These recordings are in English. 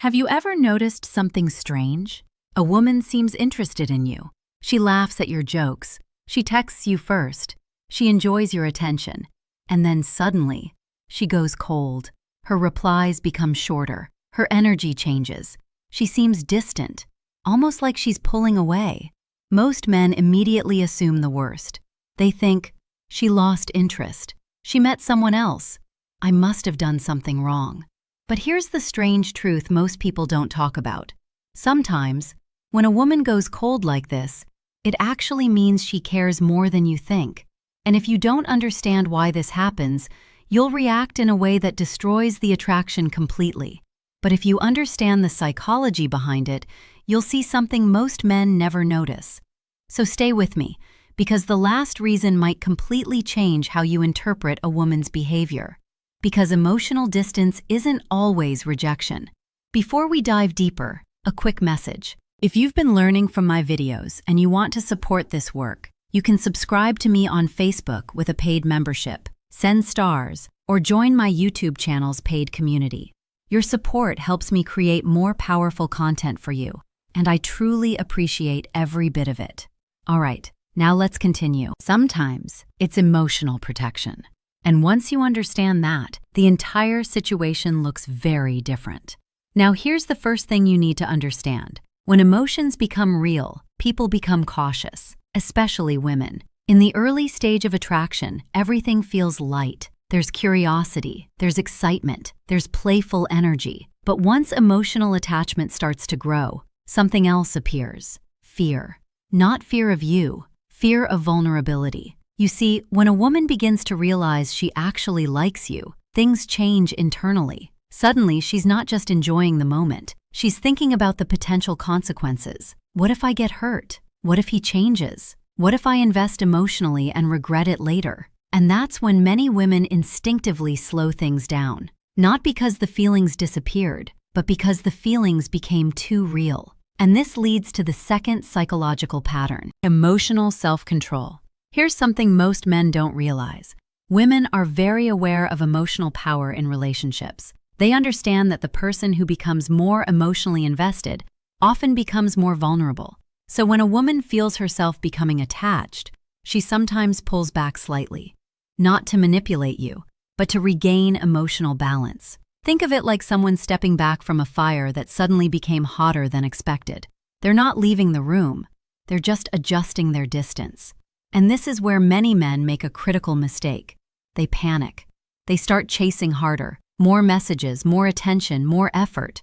Have you ever noticed something strange? A woman seems interested in you. She laughs at your jokes. She texts you first. She enjoys your attention. And then suddenly, she goes cold. Her replies become shorter. Her energy changes. She seems distant, almost like she's pulling away. Most men immediately assume the worst. They think, she lost interest. She met someone else. I must have done something wrong. But here's the strange truth most people don't talk about. Sometimes, when a woman goes cold like this, it actually means she cares more than you think. And if you don't understand why this happens, you'll react in a way that destroys the attraction completely. But if you understand the psychology behind it, you'll see something most men never notice. So stay with me, because the last reason might completely change how you interpret a woman's behavior. Because emotional distance isn't always rejection. Before we dive deeper, a quick message. If you've been learning from my videos and you want to support this work, you can subscribe to me on Facebook with a paid membership, send stars, or join my YouTube channel's paid community. Your support helps me create more powerful content for you, and I truly appreciate every bit of it. All right, now let's continue. Sometimes it's emotional protection. And once you understand that, the entire situation looks very different. Now here's the first thing you need to understand. When emotions become real, people become cautious, especially women. In the early stage of attraction, everything feels light. There's curiosity, there's excitement, there's playful energy. But once emotional attachment starts to grow, something else appears. Fear. Not fear of you, fear of vulnerability. You see, when a woman begins to realize she actually likes you, things change internally. Suddenly, she's not just enjoying the moment. She's thinking about the potential consequences. What if I get hurt? What if he changes? What if I invest emotionally and regret it later? And that's when many women instinctively slow things down. Not because the feelings disappeared, but because the feelings became too real. And this leads to the second psychological pattern, emotional self-control. Here's something most men don't realize. Women are very aware of emotional power in relationships. They understand that the person who becomes more emotionally invested often becomes more vulnerable. So when a woman feels herself becoming attached, she sometimes pulls back slightly. Not to manipulate you, but to regain emotional balance. Think of it like someone stepping back from a fire that suddenly became hotter than expected. They're not leaving the room, they're just adjusting their distance. And this is where many men make a critical mistake. They panic. They start chasing harder, more messages, more attention, more effort.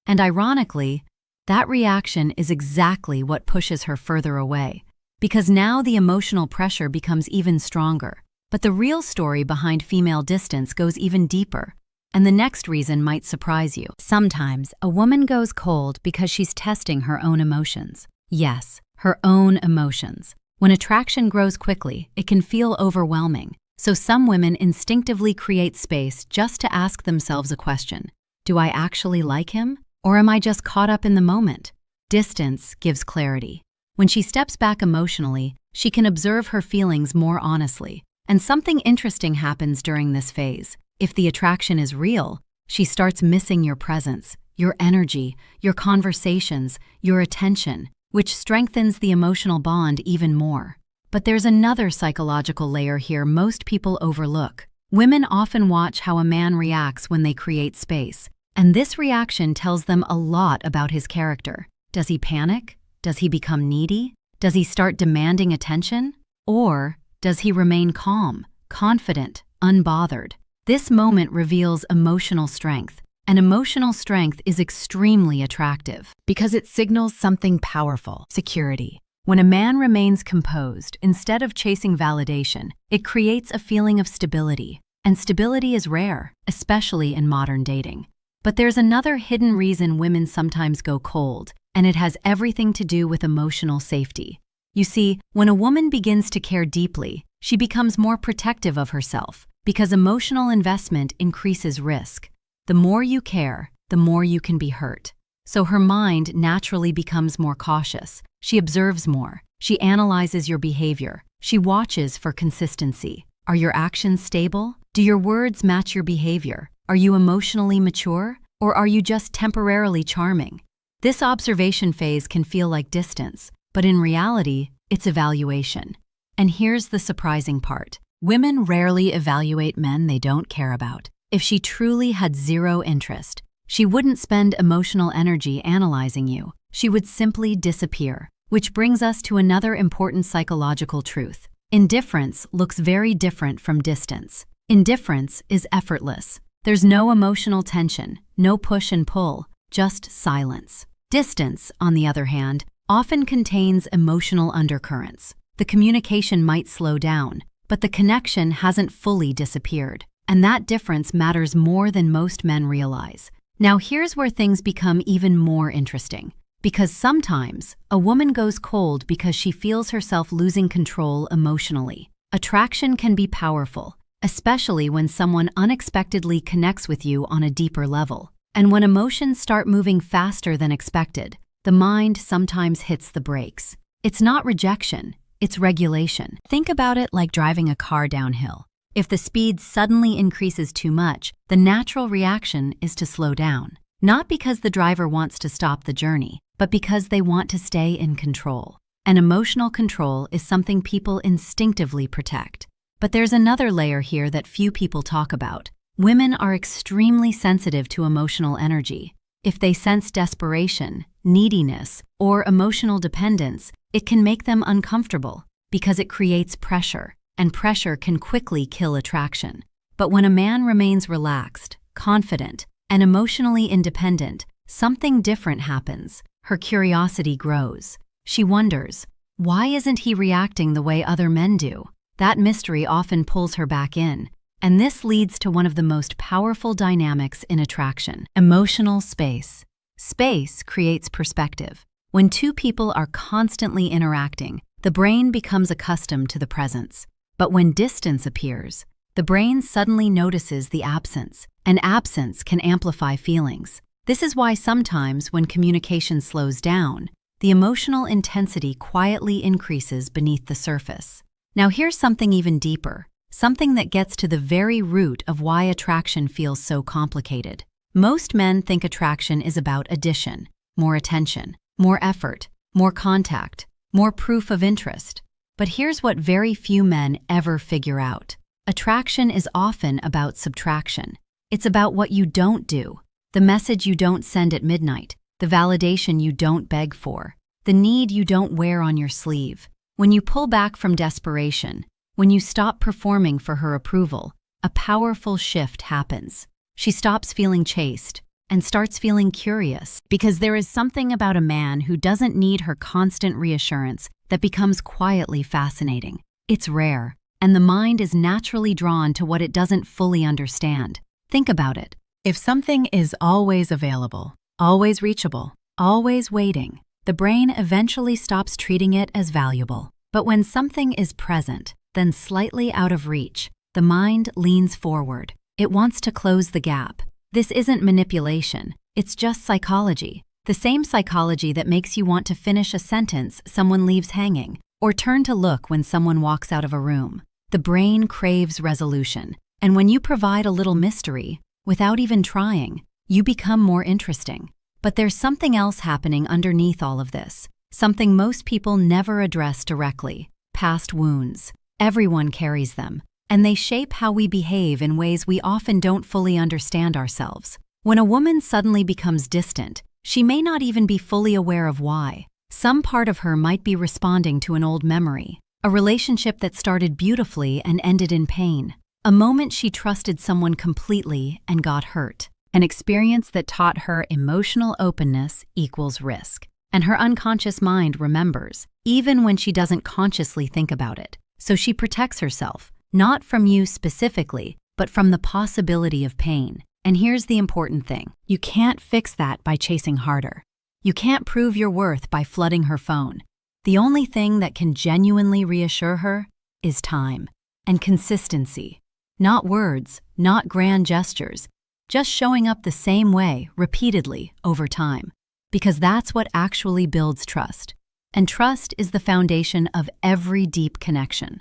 And ironically, that reaction is exactly what pushes her further away, because now the emotional pressure becomes even stronger. But the real story behind female distance goes even deeper, and the next reason might surprise you. Sometimes a woman goes cold because she's testing her own emotions. Yes, her own emotions. When attraction grows quickly, it can feel overwhelming. So some women instinctively create space just to ask themselves a question. Do I actually like him? Or am I just caught up in the moment? Distance gives clarity. When she steps back emotionally, she can observe her feelings more honestly. And something interesting happens during this phase. If the attraction is real, she starts missing your presence, your energy, your conversations, your attention, which strengthens the emotional bond even more. But there's another psychological layer here most people overlook. Women often watch how a man reacts when they create space, and this reaction tells them a lot about his character. Does he panic? Does he become needy? Does he start demanding attention? Or does he remain calm, confident, unbothered? This moment reveals emotional strength. And emotional strength is extremely attractive because it signals something powerful: security. When a man remains composed instead of chasing validation, it creates a feeling of stability. And stability is rare, especially in modern dating. But there's another hidden reason women sometimes go cold, and it has everything to do with emotional safety. You see, when a woman begins to care deeply, she becomes more protective of herself because emotional investment increases risk. The more you care, the more you can be hurt. So her mind naturally becomes more cautious. She observes more. She analyzes your behavior. She watches for consistency. Are your actions stable? Do your words match your behavior? Are you emotionally mature? Or are you just temporarily charming? This observation phase can feel like distance, but in reality, it's evaluation. And here's the surprising part. Women rarely evaluate men they don't care about. If she truly had zero interest, she wouldn't spend emotional energy analyzing you. She would simply disappear. Which brings us to another important psychological truth. Indifference looks very different from distance. Indifference is effortless. There's no emotional tension, no push and pull, just silence. Distance, on the other hand, often contains emotional undercurrents. The communication might slow down, but the connection hasn't fully disappeared. And that difference matters more than most men realize. Now here's where things become even more interesting. Because sometimes, a woman goes cold because she feels herself losing control emotionally. Attraction can be powerful, especially when someone unexpectedly connects with you on a deeper level. And when emotions start moving faster than expected, the mind sometimes hits the brakes. It's not rejection, it's regulation. Think about it like driving a car downhill. If the speed suddenly increases too much, the natural reaction is to slow down. Not because the driver wants to stop the journey, but because they want to stay in control. And emotional control is something people instinctively protect. But there's another layer here that few people talk about. Women are extremely sensitive to emotional energy. If they sense desperation, neediness, or emotional dependence, it can make them uncomfortable because it creates pressure, and pressure can quickly kill attraction. But when a man remains relaxed, confident, and emotionally independent, something different happens. Her curiosity grows. She wonders, why isn't he reacting the way other men do? That mystery often pulls her back in, and this leads to one of the most powerful dynamics in attraction: emotional space. Space creates perspective. When two people are constantly interacting, the brain becomes accustomed to the presence. But when distance appears, the brain suddenly notices the absence, and absence can amplify feelings. This is why sometimes when communication slows down, the emotional intensity quietly increases beneath the surface. Now here's something even deeper, something that gets to the very root of why attraction feels so complicated. Most men think attraction is about addition, more attention, more effort, more contact, more proof of interest. But here's what very few men ever figure out. Attraction is often about subtraction. It's about what you don't do, the message you don't send at midnight, the validation you don't beg for, the need you don't wear on your sleeve. When you pull back from desperation, when you stop performing for her approval, a powerful shift happens. She stops feeling chased and starts feeling curious, because there is something about a man who doesn't need her constant reassurance that becomes quietly fascinating. It's rare, and the mind is naturally drawn to what it doesn't fully understand. Think about it. If something is always available, always reachable, always waiting, the brain eventually stops treating it as valuable. But when something is present, then slightly out of reach, the mind leans forward. It wants to close the gap. This isn't manipulation, it's just psychology. The same psychology that makes you want to finish a sentence someone leaves hanging, or turn to look when someone walks out of a room. The brain craves resolution, and when you provide a little mystery, without even trying, you become more interesting. But there's something else happening underneath all of this, something most people never address directly: past wounds. Everyone carries them, and they shape how we behave in ways we often don't fully understand ourselves. When a woman suddenly becomes distant, she may not even be fully aware of why. Some part of her might be responding to an old memory, a relationship that started beautifully and ended in pain, a moment she trusted someone completely and got hurt, an experience that taught her emotional openness equals risk. And her unconscious mind remembers, even when she doesn't consciously think about it. So she protects herself, not from you specifically, but from the possibility of pain. And here's the important thing. You can't fix that by chasing harder. You can't prove your worth by flooding her phone. The only thing that can genuinely reassure her is time and consistency. Not words, not grand gestures, just showing up the same way repeatedly over time. Because that's what actually builds trust. And trust is the foundation of every deep connection.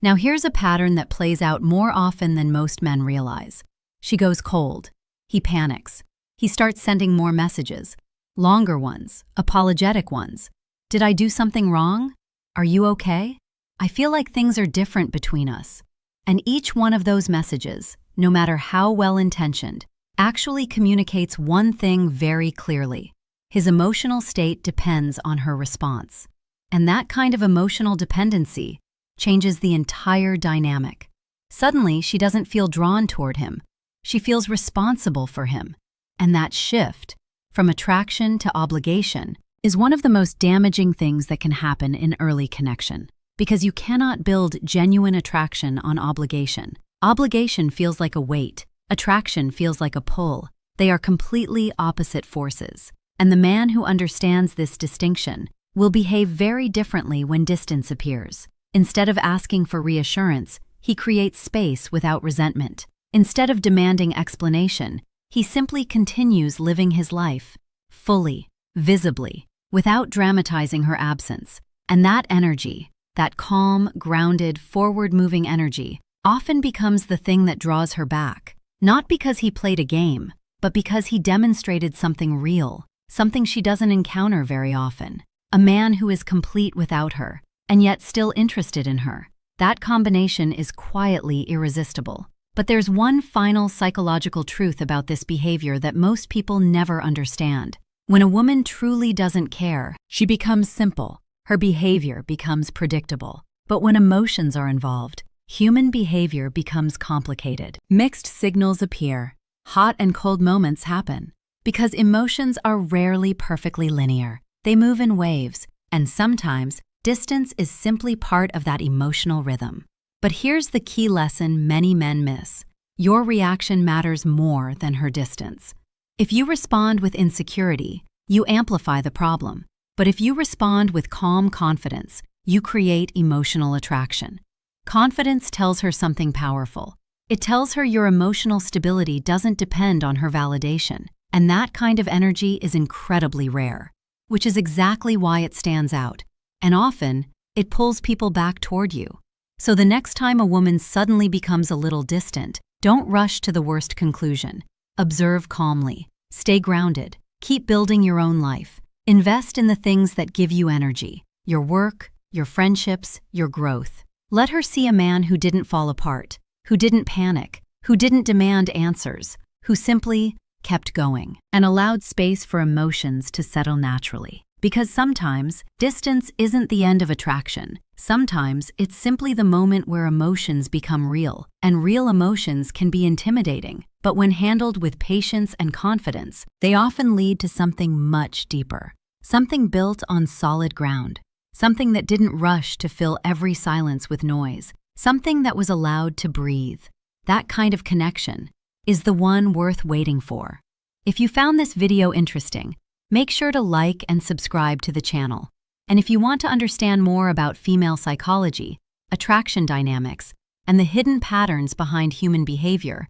Now here's a pattern that plays out more often than most men realize. She goes cold. He panics. He starts sending more messages, longer ones, apologetic ones. Did I do something wrong? Are you okay? I feel like things are different between us. And each one of those messages, no matter how well-intentioned, actually communicates one thing very clearly. His emotional state depends on her response. And that kind of emotional dependency changes the entire dynamic. Suddenly, she doesn't feel drawn toward him. She feels responsible for him. And that shift, from attraction to obligation, is one of the most damaging things that can happen in early connection. Because you cannot build genuine attraction on obligation. Obligation feels like a weight. Attraction feels like a pull. They are completely opposite forces. And the man who understands this distinction will behave very differently when distance appears. Instead of asking for reassurance, he creates space without resentment. Instead of demanding explanation, he simply continues living his life, fully, visibly, without dramatizing her absence. And that energy, that calm, grounded, forward-moving energy, often becomes the thing that draws her back. Not because he played a game, but because he demonstrated something real, something she doesn't encounter very often. A man who is complete without her, and yet still interested in her. That combination is quietly irresistible. But there's one final psychological truth about this behavior that most people never understand. When a woman truly doesn't care, she becomes simple. Her behavior becomes predictable. But when emotions are involved, human behavior becomes complicated. Mixed signals appear. Hot and cold moments happen. Because emotions are rarely perfectly linear. They move in waves, and sometimes distance is simply part of that emotional rhythm. But here's the key lesson many men miss. Your reaction matters more than her distance. If you respond with insecurity, you amplify the problem. But if you respond with calm confidence, you create emotional attraction. Confidence tells her something powerful. It tells her your emotional stability doesn't depend on her validation, and that kind of energy is incredibly rare. Which is exactly why it stands out. And often, it pulls people back toward you. So the next time a woman suddenly becomes a little distant, don't rush to the worst conclusion. Observe calmly. Stay grounded. Keep building your own life. Invest in the things that give you energy. Your work, your friendships, your growth. Let her see a man who didn't fall apart, who didn't panic, who didn't demand answers, who simply kept going, and allowed space for emotions to settle naturally. Because sometimes, distance isn't the end of attraction. Sometimes, it's simply the moment where emotions become real, and real emotions can be intimidating. But when handled with patience and confidence, they often lead to something much deeper. Something built on solid ground. Something that didn't rush to fill every silence with noise. Something that was allowed to breathe. That kind of connection is the one worth waiting for. If you found this video interesting, make sure to like and subscribe to the channel. And if you want to understand more about female psychology, attraction dynamics, and the hidden patterns behind human behavior,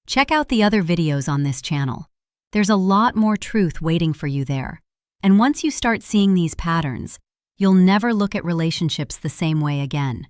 check out the other videos on this channel. There's a lot more truth waiting for you there. And once you start seeing these patterns, you'll never look at relationships the same way again.